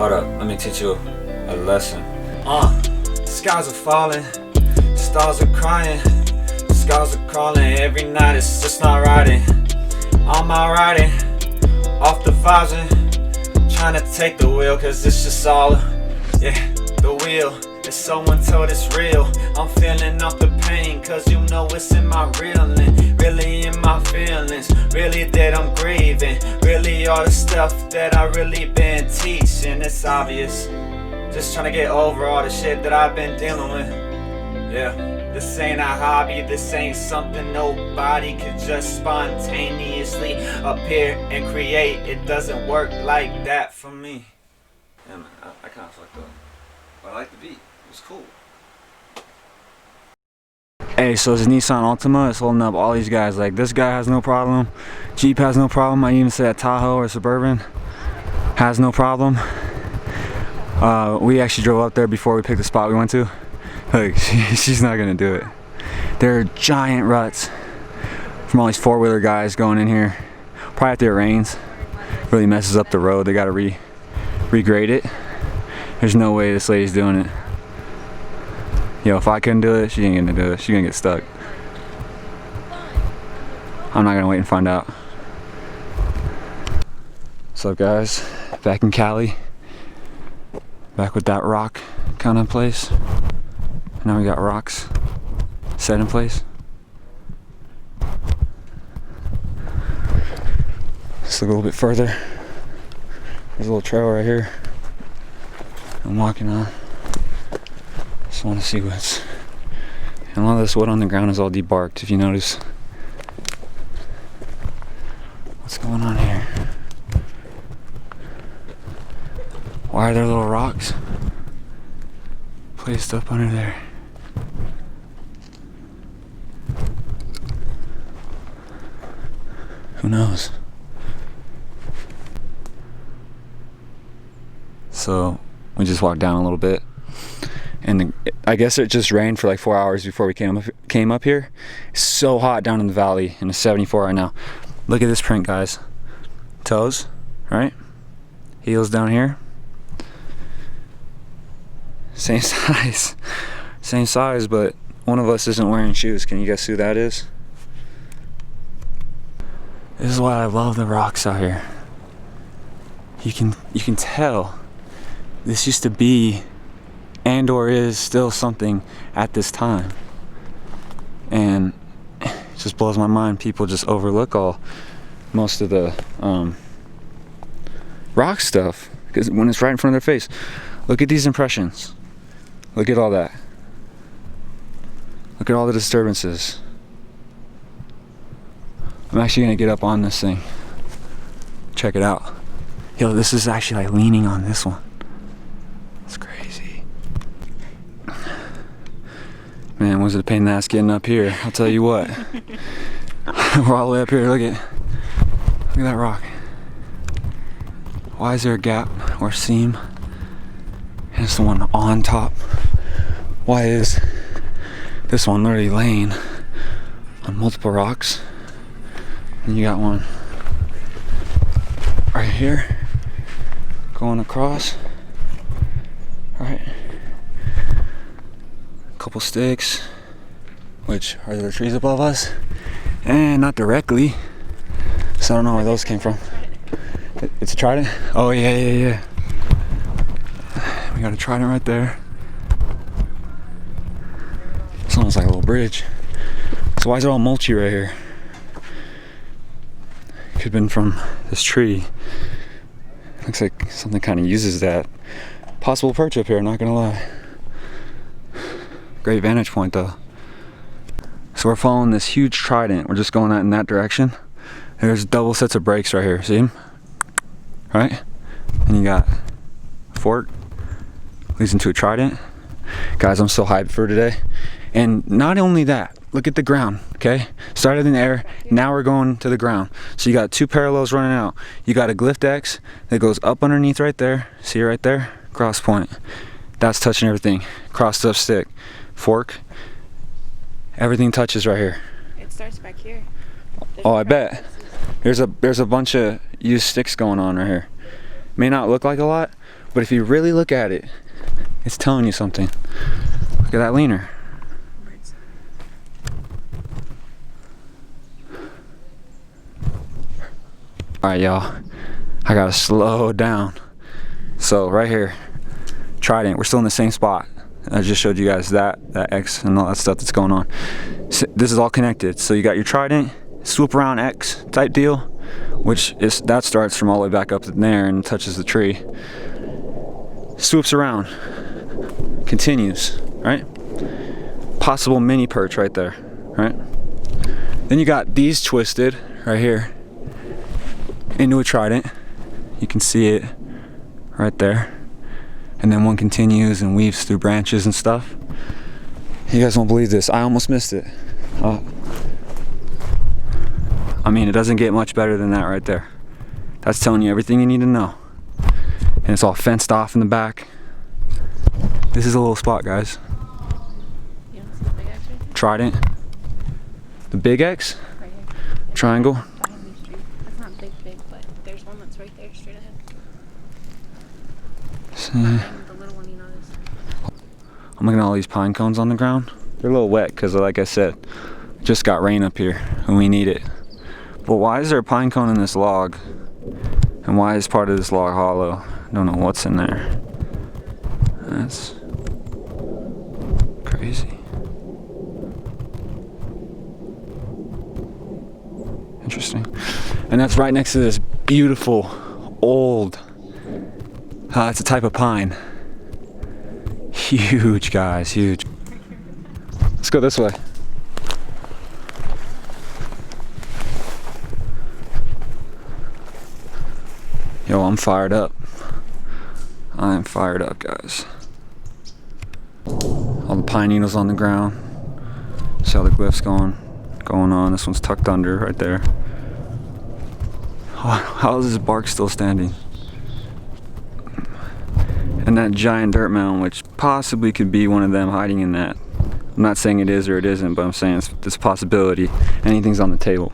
Hold up, let me teach you a lesson. Skies are falling, stars are crying, scars are crawling. Every night it's just not riding. I'm out riding, off the vibes and trying to take the wheel, cause it's just all, the wheel. If someone told it's real, I'm feeling off the pain, cause you know it's in my reeling, really in my feelings, really that I'm grieving, really all the stuff that I really been teaching. It's obvious, just trying to get over all the shit that I've been dealing with. This ain't a hobby, this ain't something nobody could just spontaneously appear and create. It doesn't work like that for me. Yeah man, I kinda fucked up, but I like the beat. It's cool. Hey, so this Nissan Altima is holding up all these guys. Like, this guy has no problem, Jeep has no problem, I even say a Tahoe or Suburban has no problem. We actually drove up there before we picked the spot we went to. Like, she's not gonna do it. There are giant ruts from all these four-wheeler guys going in here. Probably after it rains, really messes up the road. They gotta regrade it. There's no way this lady's doing it. Yo, if I couldn't do it, she ain't gonna do it. She's gonna get stuck. I'm not gonna wait and find out. What's up, guys? Back in Cali. Back with that rock kind of place. Now we got rocks set in place. Just look a little bit further. There's a little trail right here I'm walking on. Just want to see what's, and a lot of this wood on the ground is all debarked, if you notice. What's going on here? Why are there little rocks placed up under there? Who knows? So we just walked down a little bit, and I guess it just rained for like 4 hours before we came up here. It's so hot down in the valley, and it's 74 right now. Look at this print, guys. Toes, right? Heels down here. Same size, but one of us isn't wearing shoes. Can you guess who that is? This is why I love the rocks out here. You can tell this used to be and or is still something at this time, and it just blows my mind. People just overlook most of the rock stuff because when it's right in front of their face. Look at these impressions. Look at all that. Look at all the disturbances. I'm actually gonna get up on this thing. Check it out. Yo, this is actually like leaning on this one. It's crazy. Man, was it a pain in the ass getting up here? I'll tell you what. We're all the way up here. Look at that rock. Why is there a gap or seam? And it's the one on top. Why is this one literally laying on multiple rocks? And you got one right here going across. Right. A couple sticks, which are there trees above us? And not directly. So I don't know where those came from. It's a trident? Oh yeah. We got a trident right there. It's almost like a little bridge. So why is it all mulchy right here? Could have been from this tree. Looks like something kind of uses that. Possible perch up here, not gonna lie. Great vantage point though. So we're following this huge trident. We're just going in that direction. There's double sets of brakes right here. See them? Right? And you got a fork. Leads into a trident. Guys, I'm so hyped for today. And not only that, look at the ground, okay? Started in the air, now we're going to the ground. So you got two parallels running out. You got a glyph X that goes up underneath right there. See it right there? Cross point. That's touching everything. Crossed up stick. Fork. Everything touches right here. It starts back here. Oh, I bet. There's a bunch of used sticks going on right here. May not look like a lot, But if you really look at it, it's telling you something. Look at that leaner. Alright, y'all, I gotta slow down. So right here, trident, we're still in the same spot. I just showed you guys that X and all that stuff that's going on. So this is all connected. So you got your trident, swoop around X type deal, which is, that starts from all the way back up in there and touches the tree. Swoops around, continues, right? Possible mini perch right there, right? Then you got these twisted right here into a trident. You can see it right there. And then one continues and weaves through branches and stuff. You guys won't believe this. I almost missed it. I mean, it doesn't get much better than that right there. That's telling you everything you need to know. And it's all fenced off in the back. This is a little spot, guys. You want to see the big X right there? Trident. The big X? Right here. Triangle. Behind these trees. It's not big, but there's one that's right there, straight ahead. Behind the little one, you notice. I'm looking at all these pine cones on the ground. They're a little wet because, like I said, just got rain up here and we need it. But why is there a pine cone in this log? And why is part of this log hollow? I don't know what's in there. That's crazy. Interesting. And that's right next to this beautiful old, it's a type of pine. Huge, guys, huge. Let's go this way. Yo, I'm fired up. I'm fired up, guys. All the pine needles on the ground. See how the glyphs going on. This one's tucked under right there. How is this bark still standing? And that giant dirt mound, which possibly could be one of them hiding in that. I'm not saying it is or it isn't, but I'm saying it's a possibility. Anything's on the table.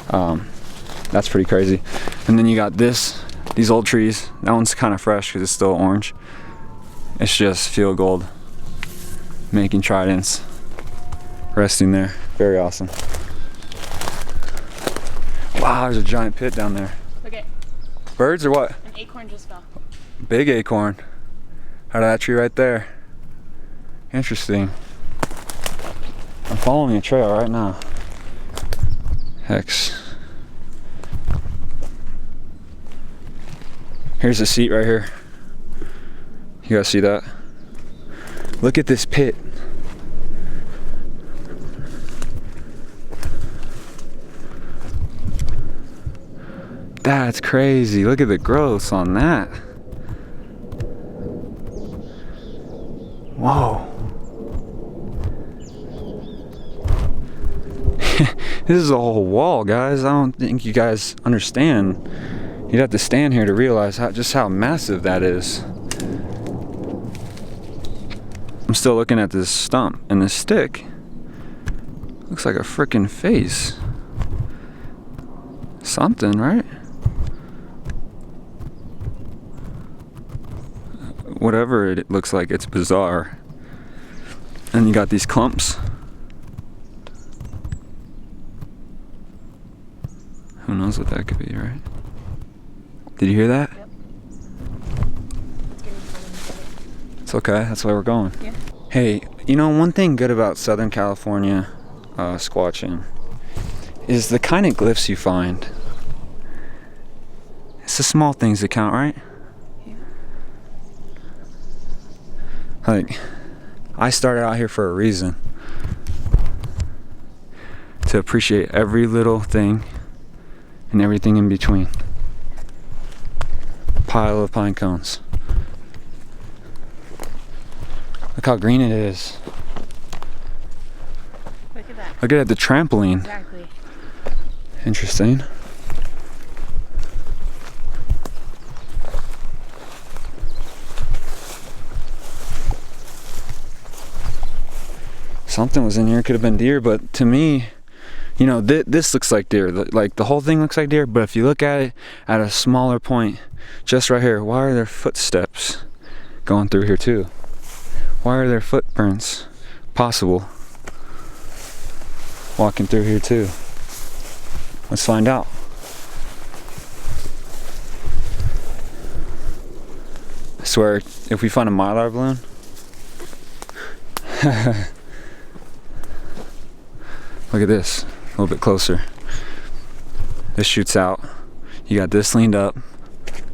That's pretty crazy. And then you got these old trees. That one's kind of fresh because it's still orange. It's just field gold. Making tridents. Resting there. Very awesome. Wow, there's a giant pit down there. Look at birds or what? an acorn just fell. Big acorn. Out of that tree right there. Interesting. I'm following a trail right now. Hex. Here's a seat right here. You guys see that? Look at this pit. That's crazy. Look at the growth on that. Whoa. This is a whole wall, guys. I don't think you guys understand. You'd have to stand here to realize just how massive that is. I'm still looking at this stump, and this stick looks like a freaking face. Something, right? Whatever it looks like, it's bizarre. And you got these clumps. Who knows what that could be, right? Did you hear that? Yep. It's okay, that's why we're going. Yeah. Hey, you know, one thing good about Southern California squatching is the kind of glyphs you find. It's the small things that count, right? Yeah. Like, I started out here for a reason. To appreciate every little thing and everything in between. Pile of pine cones. Look how green it is. Look at that. Look at the trampoline. Exactly. Interesting. Something was in here, could have been deer, but to me, You know, this looks like deer. Like the whole thing looks like deer, but if you look at it at a smaller point, just right here, why are there footsteps going through here too? Why are there footprints possible walking through here too? Let's find out. I swear, if we find a mylar balloon, look at this, a little bit closer. This shoots out. You got this leaned up,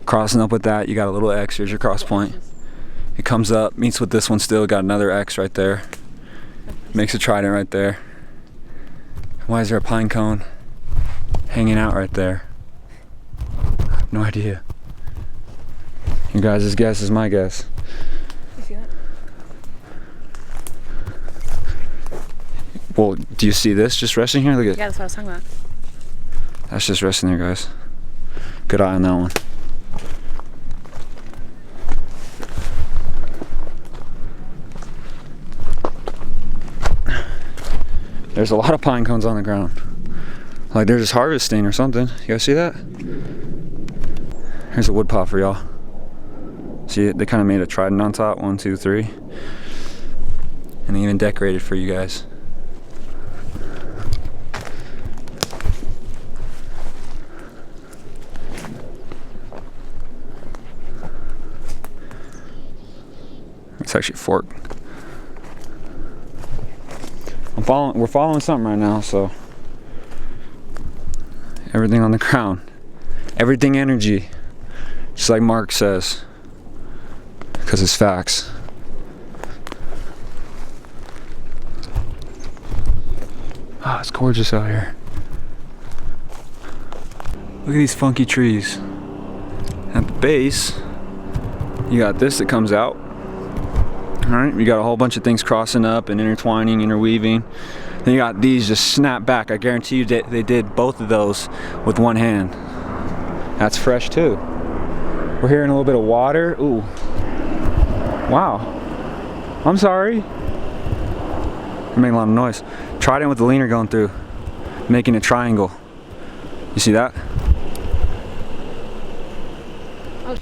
crossing up with that. You got a little X. Here's your cross point. It comes up, meets with this one still. Got another X right there. Makes a trident right there. Why is there a pine cone hanging out right there? I have no idea. Your guys' guess is my guess. You see that? Well, do you see this just resting here? Look at. Yeah, that's what I was talking about. That's just resting there, guys. Good eye on that one. There's a lot of pine cones on the ground. Like they're just harvesting or something. You guys see that? Here's a wood pile for y'all. See it? They kind of made a trident on top. 1, 2, 3. And they even decorated for you guys. It's actually forked. We're following something right now, so everything on the ground, everything energy, just like Mark says, because it's facts. Ah, it's gorgeous out here. Look at these funky trees. At the base, you got this that comes out. Alright, you got a whole bunch of things crossing up and intertwining, interweaving. Then you got these just snap back. I guarantee you they did both of those with one hand. That's fresh too. We're hearing a little bit of water. Ooh. Wow. I'm sorry. I'm making a lot of noise. Trident with the leaner going through, making a triangle. You see that? Oh.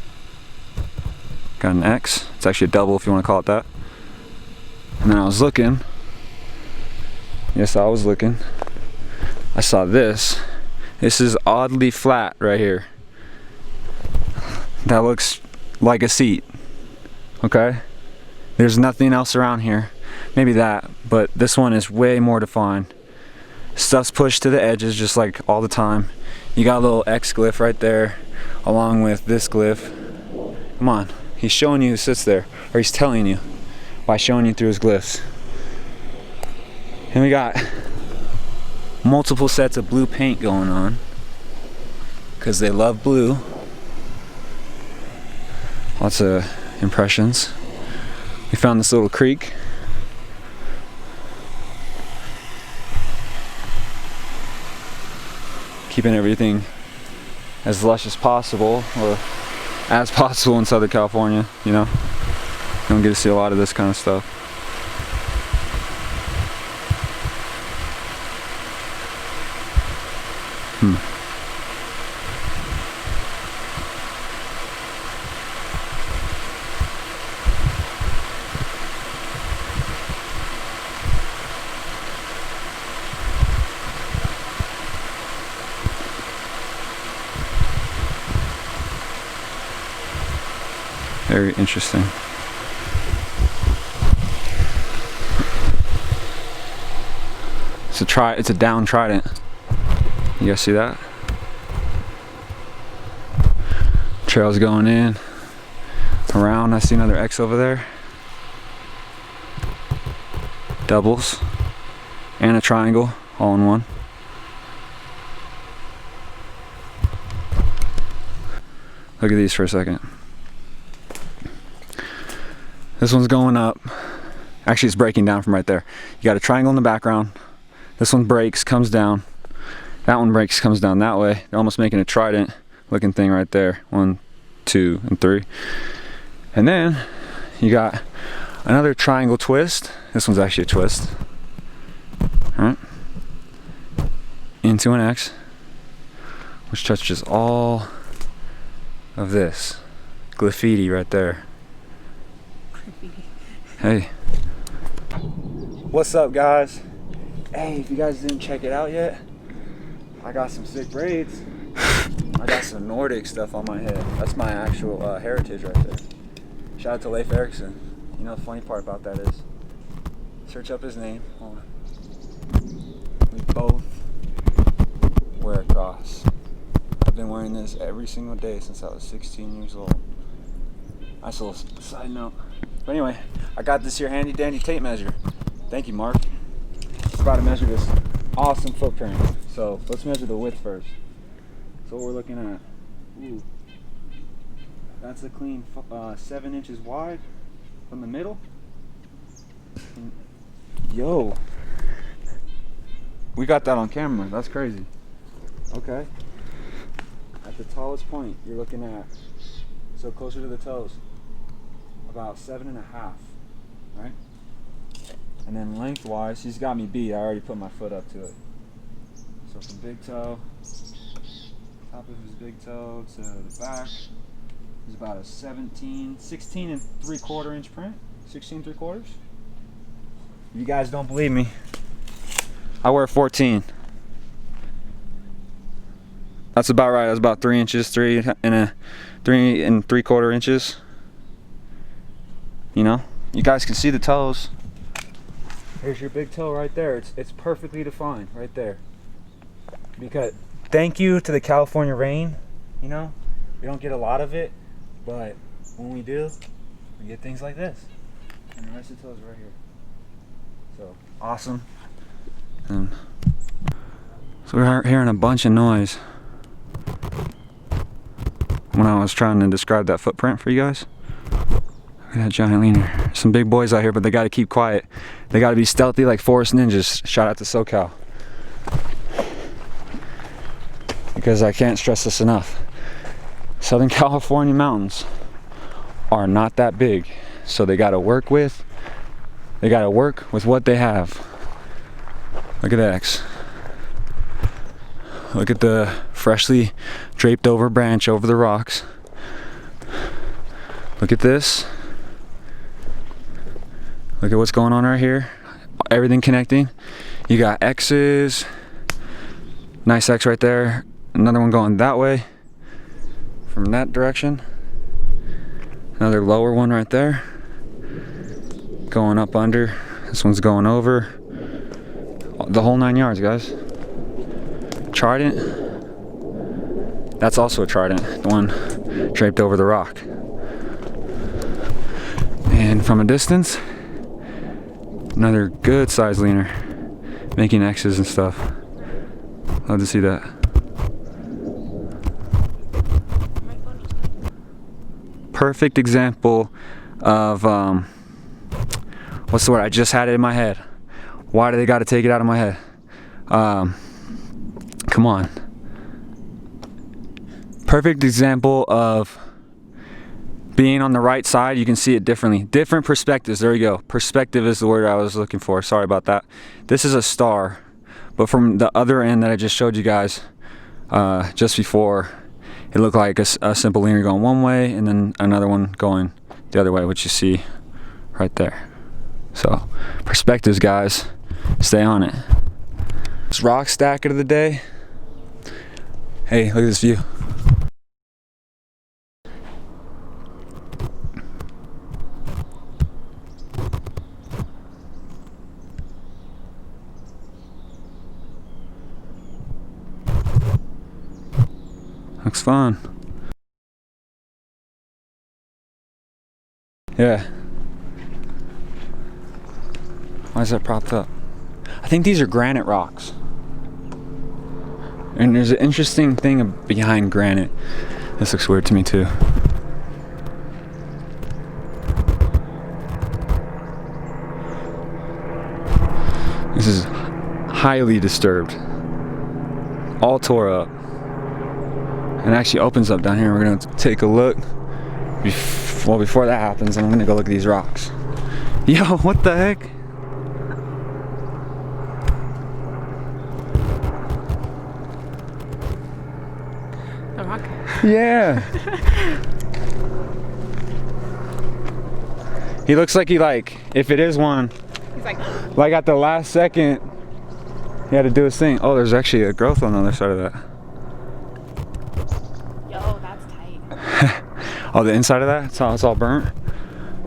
Got an X. It's actually a double if you want to call it that. And then I was looking. Yes, I was looking. I saw this. This is oddly flat right here. That looks like a seat. Okay? There's nothing else around here. Maybe that, but this one is way more defined. Stuff's pushed to the edges just like all the time. You got a little X glyph right there, along with this glyph. Come on. He's showing you who sits there, or he's telling you by showing you through his glyphs. And we got multiple sets of blue paint going on, because they love blue. Lots of impressions. We found this little creek. Keeping everything as lush as possible, or as possible in Southern California, you know. You don't get to see a lot of this kind of stuff. Very interesting. It's a down trident. You guys see that? Trail's going in, around. I see another X over there. Doubles and a triangle all in one. Look at these for a second. This one's going up. Actually, it's breaking down from right there. You got a triangle in the background. This one breaks, comes down. That one breaks, comes down that way. They're almost making a trident looking thing right there. 1, 2, and 3. And then you got another triangle twist. This one's actually a twist. All right. into an X, which touches all of this graffiti right there. Hey, what's up, guys? Hey, if you guys didn't check it out yet, I got some sick braids. I got some Nordic stuff on my head. That's my actual heritage right there. Shout out to Leif Erikson. You know the funny part about that is, search up his name. Hold on. We both wear a cross. I've been wearing this every single day since I was 16 years old. Nice little side note. But anyway, I got this here handy dandy tape measure. Thank you, Mark. I'm about to measure this awesome footprint. So let's measure the width first. So what we're looking at, ooh, that's a clean 7 inches wide from the middle. And, yo, we got that on camera. That's crazy. Okay. At the tallest point, you're looking at, so closer to the toes, about 7.5, right? And then lengthwise, he's got me beat. I already put my foot up to it. So from big toe, top of his big toe to the back is about a 16 and 3/4 inch print. 16 3/4. If you guys don't believe me, I wear 14. That's about right. That's about 3 inches, 3 and 3/4 inches. You know, you guys can see the toes. Here's your big toe right there. It's perfectly defined right there. Because thank you to the California rain. You know, we don't get a lot of it, but when we do, we get things like this. And the rest of the toes right here. So awesome. And so we're hearing a bunch of noise when I was trying to describe that footprint for you guys. Look at that giant leaner. Some big boys out here, but they got to keep quiet. They got to be stealthy like forest ninjas. Shout out to SoCal. Because I can't stress this enough. Southern California mountains are not that big, so they got to work with. They got to work with what they have. Look at that X. Look at the freshly draped over branch over the rocks. Look at this. Look at what's going on right here. Everything connecting. You got X's. Nice X right there. Another one going that way from that direction. Another lower one right there. Going up under. This one's going over. The whole 9 yards, guys. Trident. That's also a trident. The one draped over the rock. And from a distance, another good size leaner making X's and stuff. Love to see that. Perfect example of what's the word? I just had it in my head. Why do they got to take it out of my head? Come on. Perfect example of being on the right side. You can see it differently. Different perspectives. There you go. Perspective is the word I was looking for. Sorry about that. This is a star, but from the other end that I just showed you guys just before, it looked like a simple leaner going one way and then another one going the other way, which you see right there. So perspectives, guys. Stay on it. This rock stacker of the day. Hey, look at this view. Looks fun. Yeah. Why is that propped up? I think these are granite rocks. And there's an interesting thing behind granite. This looks weird to me too. This is highly disturbed. All tore up. And it actually opens up down here. We're gonna take a look. Well, before that happens, I'm gonna go look at these rocks. Yo, what the heck? Yeah. He looks like if it is one, He's like at the last second, he had to do his thing. Oh, there's actually a growth on the other side of that. yo, that's tight. Oh, the inside of that? It's all burnt?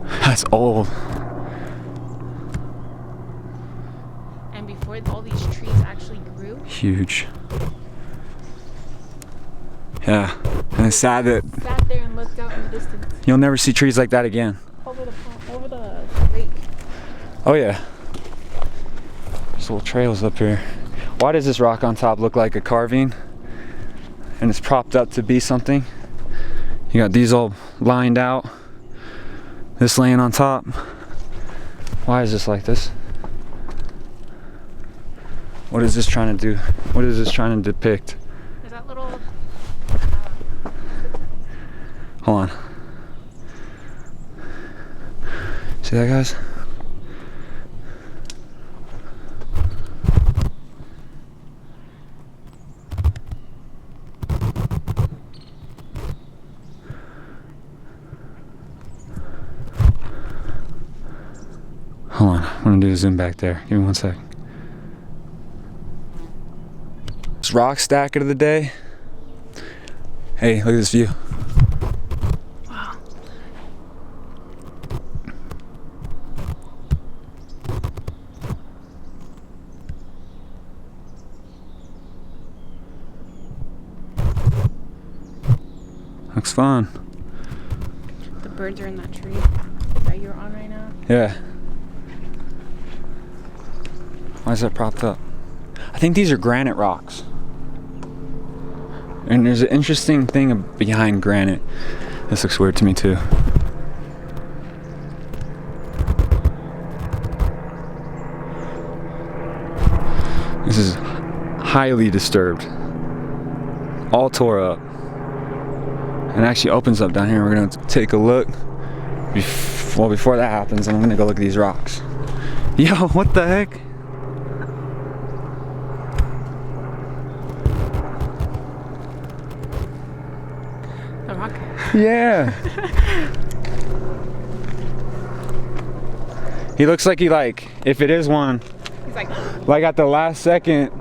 That's old. And before all these trees actually grew, Huge. Yeah. And it's sad that sat there and looked out in the distance you'll never see trees like that again. over the lake. Oh yeah. There's little trails up here. Why does this rock on top look like a carving? And it's propped up to be something. You got these all lined out. This laying on top. Why is this like this? What is this trying to do? What is this trying to depict? Is that little? Hold on. See that, guys? Hold on, I'm gonna do a zoom back there. Give me 1 sec. This rock stacker of the day. Hey, look at this view. Wow. Looks fun. The birds are in that tree that you're on right now. Yeah. Why is that propped up? I think these are granite rocks. And there's an interesting thing behind granite. This looks weird to me too. This is highly disturbed. All tore up. And it actually opens up down here. We're gonna take a look. Well, before that happens, I'm gonna go look at these rocks. Yo, what the heck? The rock. Yeah. He looks like if it is one, He's like at the last second,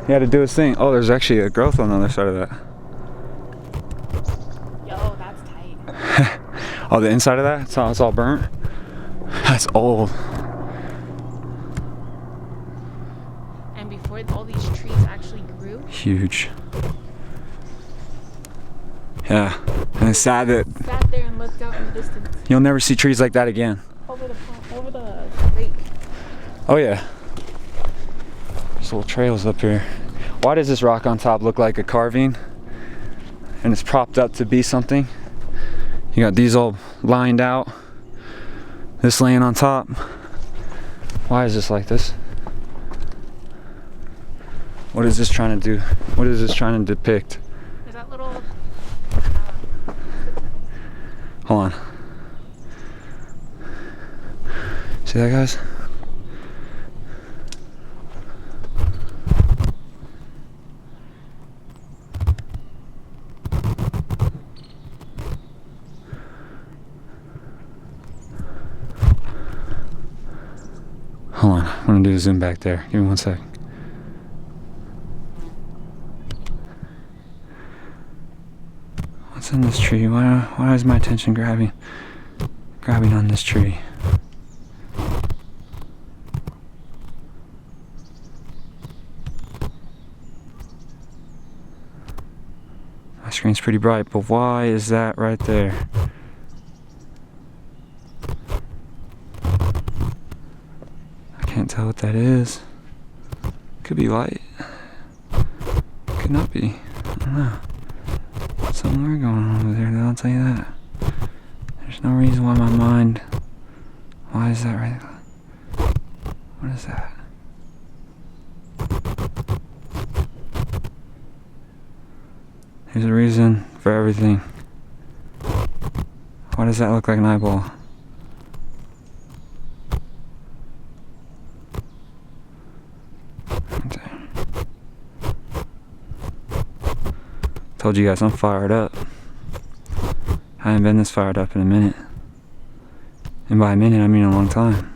he had to do his thing. Oh, there's actually a growth on the other side of that. yo, that's tight. Oh, the inside of that? It's all burnt? That's old. And before all these trees actually grew, Huge. Yeah. And it's sad that sat there and looked out in the distance you'll never see trees like that again. over the lake. Oh yeah. There's little trails up here. Why does this rock on top look like a carving? And it's propped up to be something. You got these all lined out. This laying on top. Why is this like this? What is this trying to do? What is this trying to depict? Is that little? Hold on. See that, guys? Hold on, I'm gonna do a zoom back there. Give me 1 sec. What's in this tree? Why is my attention grabbing on this tree? My screen's pretty bright, but why is that right there? I can't tell what that is. Could be light. Could not be. I don't know. Something weird going on over there, I'll tell you that. There's no reason why my mind... Why is that right? What is that? There's a reason for everything. Why does that look like an eyeball? Told you guys I'm fired up. I haven't been this fired up in a minute. And by a minute, I mean a long time.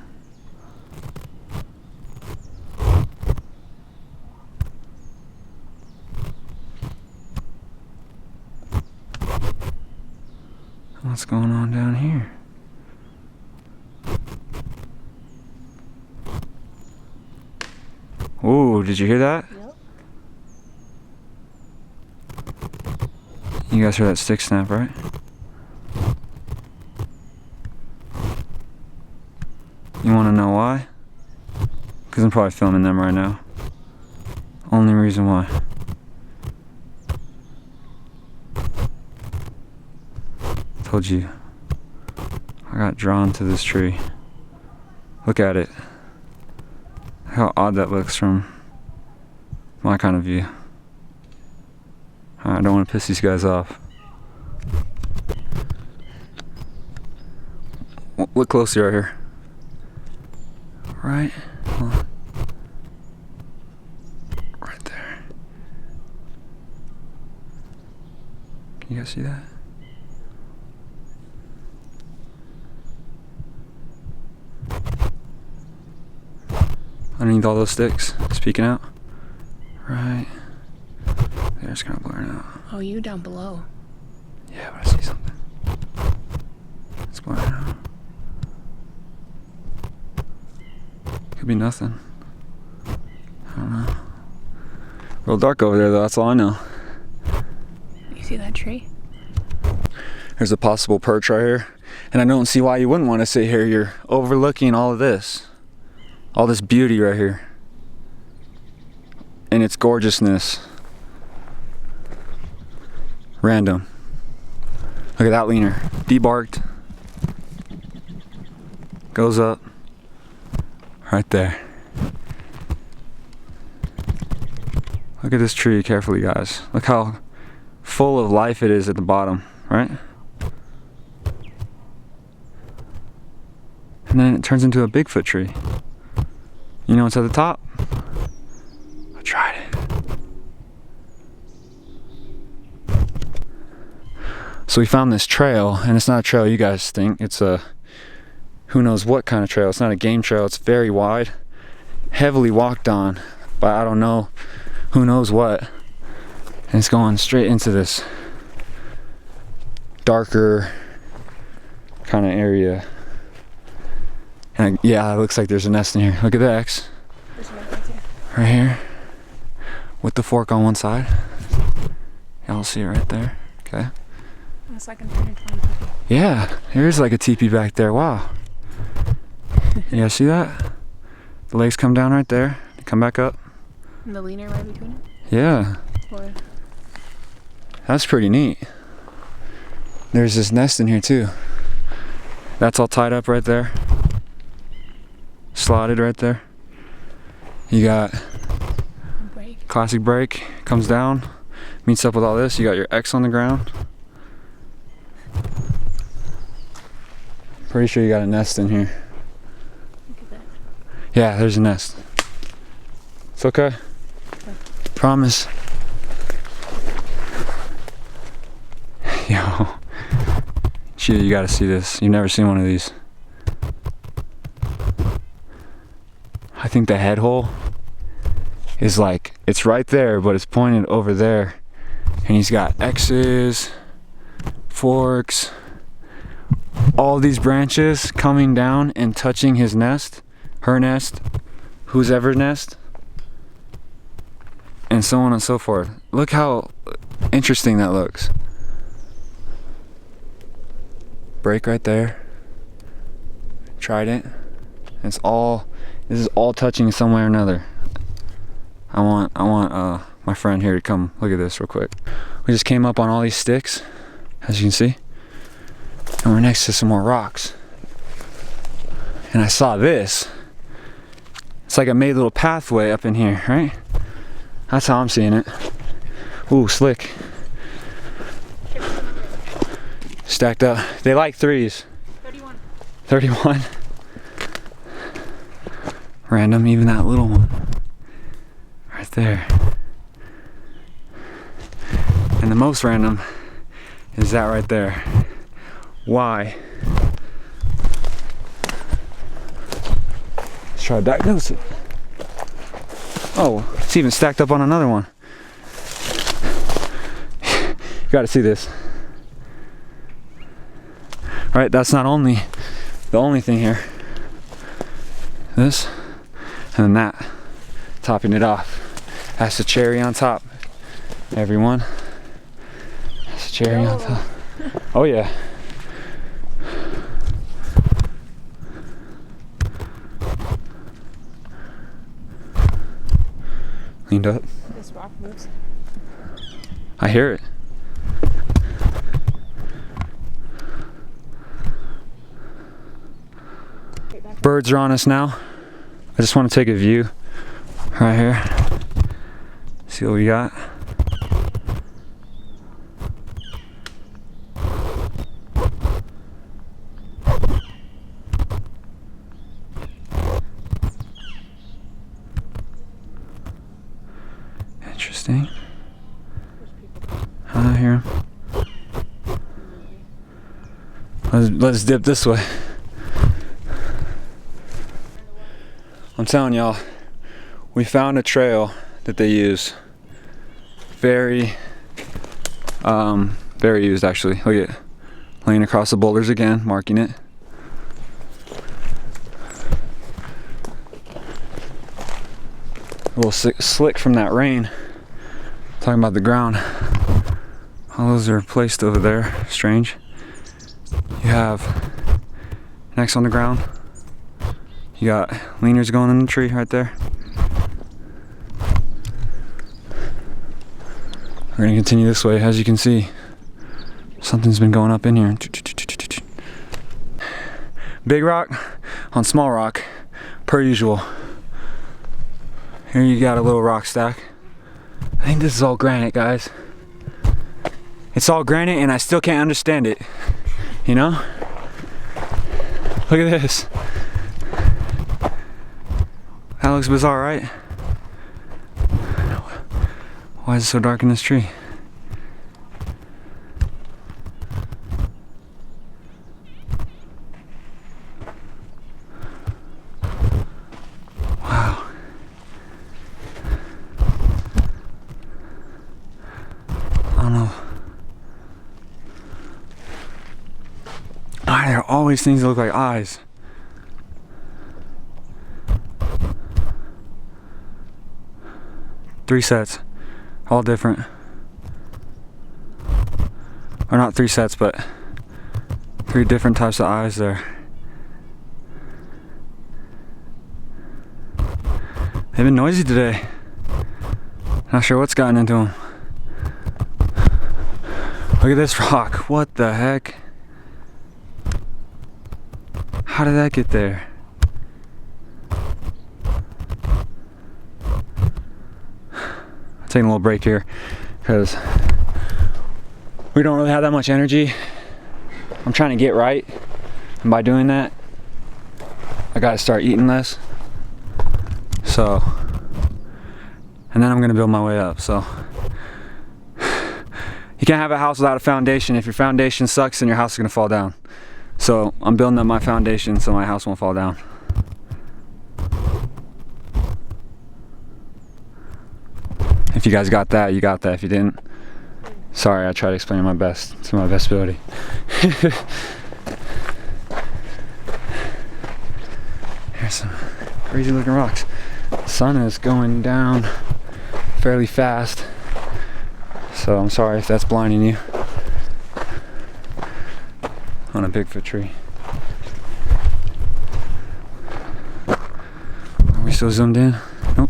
What's going on down here? Ooh, did you hear that? Yep. You guys heard that stick snap, right? You want to know why? Because I'm probably filming them right now. Only reason why. Told you. I got drawn to this tree. Look at it. How odd that looks from my kind of view. I don't want to piss these guys off. Look closely right here. Right? Hold on. Right there. Can you guys see that? Underneath all those sticks, it's peeking out. Right. There, it's kind of blurring out. Oh, you down below. Yeah, but I see something. It's blurring out. Could be nothing. I don't know. Real dark over there though, that's all I know. You see that tree? There's a possible perch right here. And I don't see why you wouldn't want to sit here. You're overlooking all of this. All this beauty right here. And its gorgeousness. Random. Look at that leaner. Debarked. Goes up. Right there. Look at this tree carefully, guys. Look how full of life it is at the bottom, right? And then it turns into a Bigfoot tree. You know what's at the top? I tried it. So we found this trail, and it's not a trail you guys think. It's a who knows what kind of trail. It's not a game trail. It's very wide, heavily walked on by I don't know who knows what. And it's going straight into this darker kind of area. And yeah, it looks like there's a nest in here. Look at the X. There's a nest right here. Right here. With the fork on one side. Y'all see it right there. Okay. It's like a 120 teepee. Yeah, there is like a teepee back there. Wow. You guys see that? The legs come down right there. They come back up. And the leaner right between it? Yeah. Or That's pretty neat. There's this nest in here too. That's all tied up right there. Slotted right there. You got break. classic break, comes down, meets up with all this. You got your X on the ground. Pretty sure you got a nest in here. Look at that. Yeah, there's a nest. It's okay. Promise. Yo. Shit, you gotta see this. You've never seen one of these. I think the head hole is like, it's right there, but it's pointed over there. And he's got X's, forks, all these branches coming down and touching his nest, her nest, whose ever nest, and so on and so forth. Look how interesting that looks. Break right there. Trident. This is all touching some way or another. I want my friend here to come look at this real quick. We just came up on all these sticks, as you can see, and we're next to some more rocks. And I saw this. It's like I made a little pathway up in here, right? That's how I'm seeing it. Ooh, slick. Stacked up. They like threes. 31. 31. Random, even that little one. Right there. And the most random is that right there. Why? Let's try to diagnose it. Oh, it's even stacked up on another one. You gotta see this. Right, that's not only the only thing here. This, and then that, topping it off. That's the cherry on top, everyone. That's the cherry on top. Oh yeah. Cleaned up. This rock moves. I hear it. Birds are on us now. I just want to take a view right here. See what we got. Interesting. I hear him. Let's dip this way. I'm telling y'all, we found a trail that they use. Very used actually. Look at it. Laying across the boulders again, marking it. A little slick from that rain. Talking about the ground. All those are placed over there. Strange. You have next on the ground. You got leaners going in the tree right there. We're gonna continue this way. As you can see, something's been going up in here. Big rock on small rock, per usual. Here you got a little rock stack. I think this is all granite, guys. It's all granite and I still can't understand it. You know? Look at this. That looks bizarre, right? Why is it so dark in this tree? Wow. I don't know. Why are there always things that look like eyes? Three sets, all different. Or not three sets, but three different types of eyes there. They've been noisy today. Not sure what's gotten into them. Look at this rock. What the heck? How did that get there? Taking a little break here because we don't really have that much energy. I'm trying to get right, and by doing that I gotta start eating less, so, and then I'm gonna build my way up. So you can't have a house without a foundation. If your foundation sucks, then your house is gonna fall down. So I'm building up my foundation so my house won't fall down. If you guys got that, you got that. If you didn't, sorry, I tried to explain my best to my best ability. Here's some crazy looking rocks. The sun is going down fairly fast, so I'm sorry if that's blinding you. On a Bigfoot tree. Are we still zoomed in? Nope.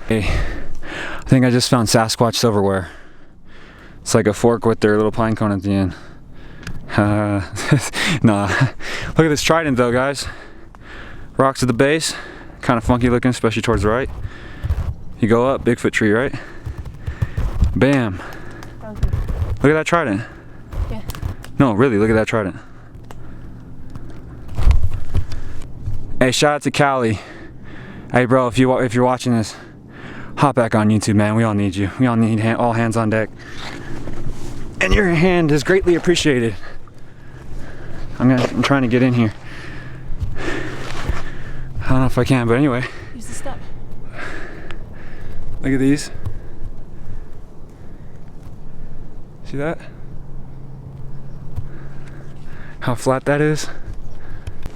Hey, I think I just found Sasquatch silverware. It's like a fork with their little pine cone at the end. Nah. Look at this trident though, guys. Rocks at the base, kind of funky looking, especially towards the right. You go up, Bigfoot tree, right? Bam. Look at that trident. Yeah. No, really, look at that trident. Hey, shout out to Callie. Hey bro, if you're watching this, hop back on YouTube, man. We all need you. We all need all hands on deck. And your hand is greatly appreciated. I'm trying to get in here. I don't know if I can, but anyway. Use the step. Look at these. See that? How flat that is?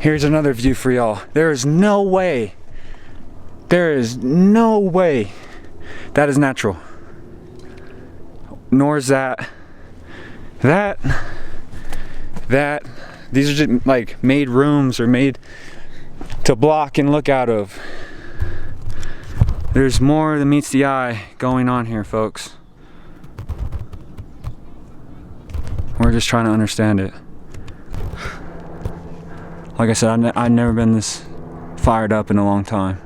Here's another view for y'all. There is no way that is natural. Nor is that. These are just like made rooms or made to block and look out of. There's more than meets the eye going on here, folks. We're just trying to understand it. Like I said, I've never been this fired up in a long time.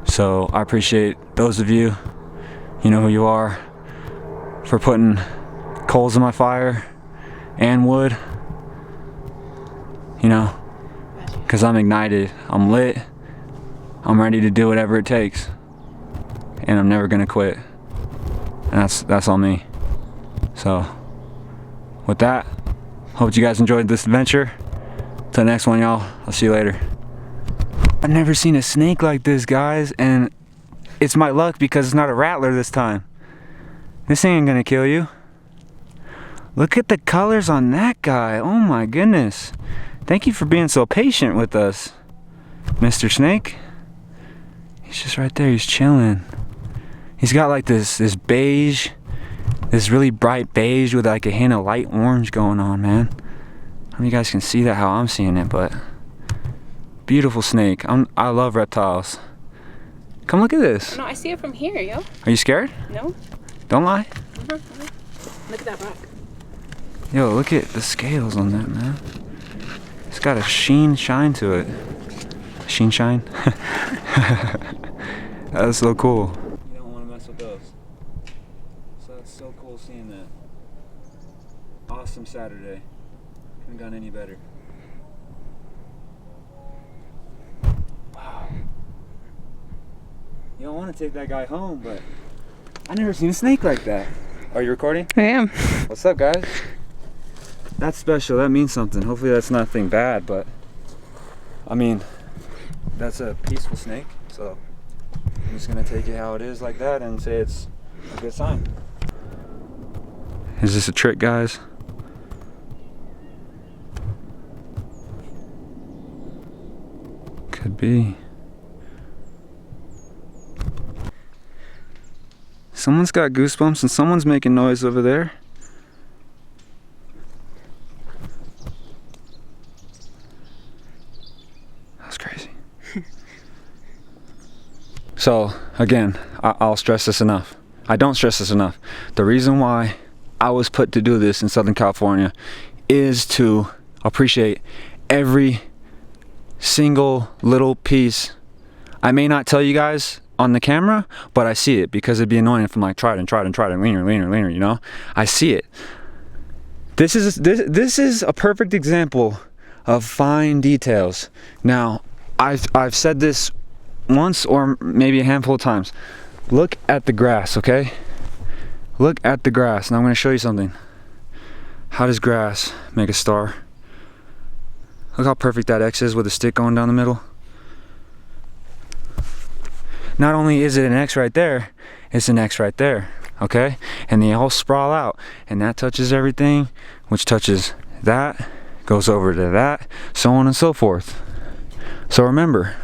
So I appreciate those of you, you know who you are, for putting coals in my fire and wood. You know, because I'm ignited, I'm lit, I'm ready to do whatever it takes. And I'm never gonna quit. And that's on me. So, with that, hope you guys enjoyed this adventure. Till the next one, y'all. I'll see you later. I've never seen a snake like this, guys, and it's my luck because it's not a rattler this time. This ain't gonna kill you. Look at the colors on that guy. Oh my goodness. Thank you for being so patient with us, Mr. Snake. He's just right there, he's chilling. He's got like this beige, this really bright beige with like a hint of light orange going on, man. I don't know if you guys can see that how I'm seeing it, but beautiful snake. I love reptiles. Come look at this. No, I see it from here, yo. Are you scared? No. Don't lie. Look at that rock. Yo, look at the scales on that, man. It's got a shine to it. Shine? That's so cool. You don't want to mess with those. So that's so cool seeing that. Awesome Saturday. Couldn't gone any better. Wow. You don't want to take that guy home, but I never seen a snake like that. Are you recording? I am. What's up, guys? That's special. That means something. Hopefully that's nothing bad, but I mean, that's a peaceful snake, so I'm just gonna take it how it is like that and say it's a good sign. Is this a trick, guys? Could be. Someone's got goosebumps and someone's making noise over there. That's crazy. So, again, I'll stress this enough. I don't stress this enough. The reason why I was put to do this in Southern California is to appreciate every single little piece. I may not tell you guys on the camera, but I see it because it'd be annoying if I'm like tried and leaner, you know? I see it. This is a perfect example of fine details. Now, I've said this once or maybe a handful of times. Look at the grass, okay? Look at the grass. And I'm going to show you something. How does grass make a star? Look how perfect that X is with a stick going down the middle. Not only is it an X right there, it's an X right there, okay? And they all sprawl out, and that touches everything, which touches that, goes over to that, so on and so forth. So remember,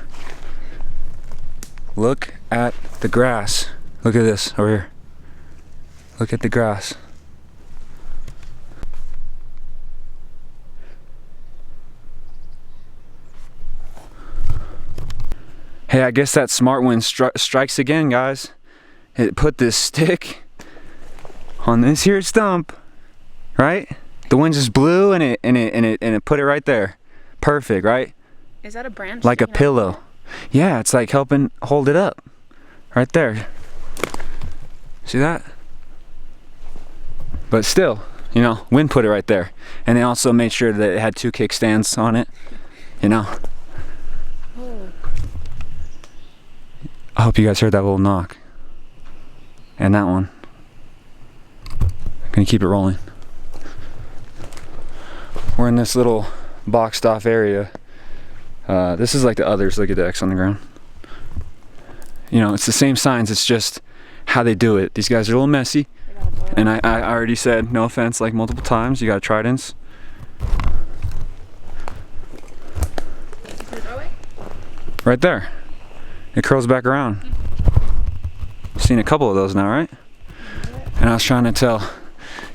look at the grass. Look at this over here. Look at the grass. Hey, I guess that smart wind strikes again, guys. It put this stick on this here stump, right? The wind just blew and it put it right there. Perfect, right? Is that a branch? Like a pillow. Yeah, it's like helping hold it up. Right there. See that? But still, you know, wind put it right there. And they also made sure that it had 2 kickstands on it, you know. Oh, I hope you guys heard that little knock. And that one. Gonna keep it rolling. We're in this little boxed off area. This is like the others. Look at the X on the ground. You know, it's the same signs, it's just how they do it. These guys are a little messy. And I already said, no offense, like multiple times, you got tridents. Right there. It curls back around. You've seen a couple of those now, right? And I was trying to tell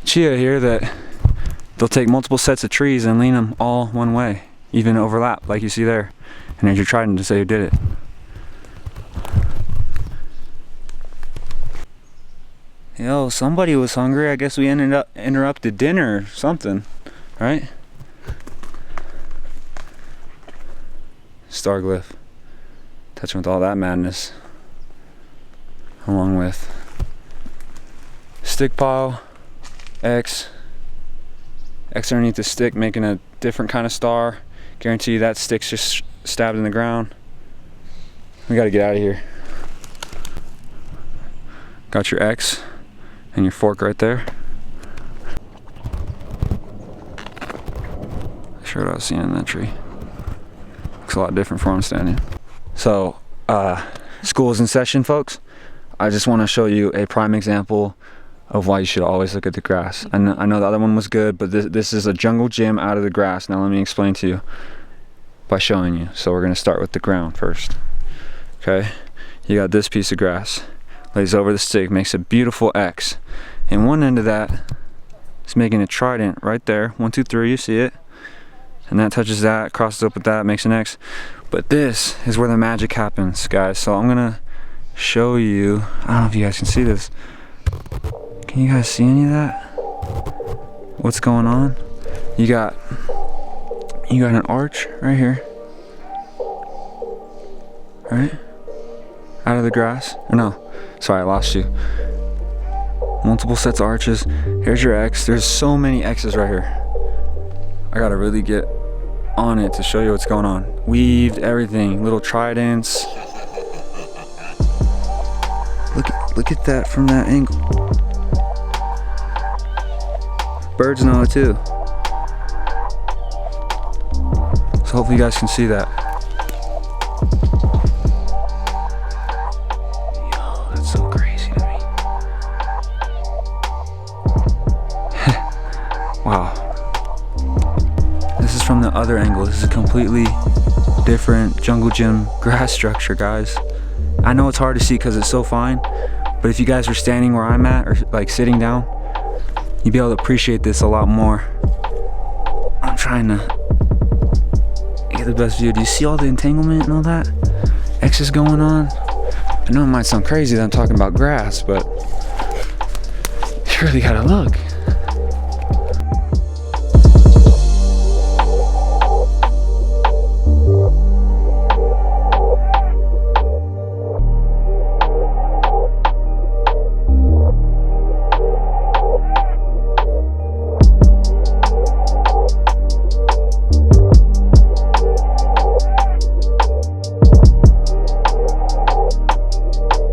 Chia here that they'll take multiple sets of trees and lean them all one way, even overlap, like you see there. And there's your trident to say who did it. Yo, somebody was hungry. I guess we interrupted dinner or something, right? Star glyph. Touching with all that madness. Along with stick pile, X underneath the stick, making a different kind of star. Guarantee you that stick's just stabbed in the ground. We gotta get out of here. Got your X and your fork right there. Not sure what I was seeing in that tree. Looks a lot different from where I'm standing. So, school's in session, folks. I just want to show you a prime example of why you should always look at the grass. I know the other one was good, but this is a jungle gym out of the grass. Now let me explain to you by showing you. So we're going to start with the ground first. Okay, you got this piece of grass. Lays over the stick, makes a beautiful X. And one end of that is making a trident right there. 1, 2, 3, you see it. And that touches that, crosses up with that, makes an X. But this is where the magic happens, guys. So I'm gonna show you. I don't know if you guys can see this. Can you guys see any of that? What's going on? You got an arch right here. Right? Out of the grass. Or no, sorry, I lost you. Multiple sets of arches. Here's your X. There's so many X's right here. I gotta really get on it to show you what's going on. Weaved everything, little tridents. Look at that from that angle. Birds know it too. So hopefully you guys can see that. Yo, that's so crazy to me. Wow. This is from the other angle. This is a completely different jungle gym grass structure, guys. I know it's hard to see because it's so fine, but if you guys were standing where I'm at or like sitting down, you'd be able to appreciate this a lot more. I'm trying to get the best view. Do you see all the entanglement and all that? X is going on. I know it might sound crazy that I'm talking about grass, but you really gotta look.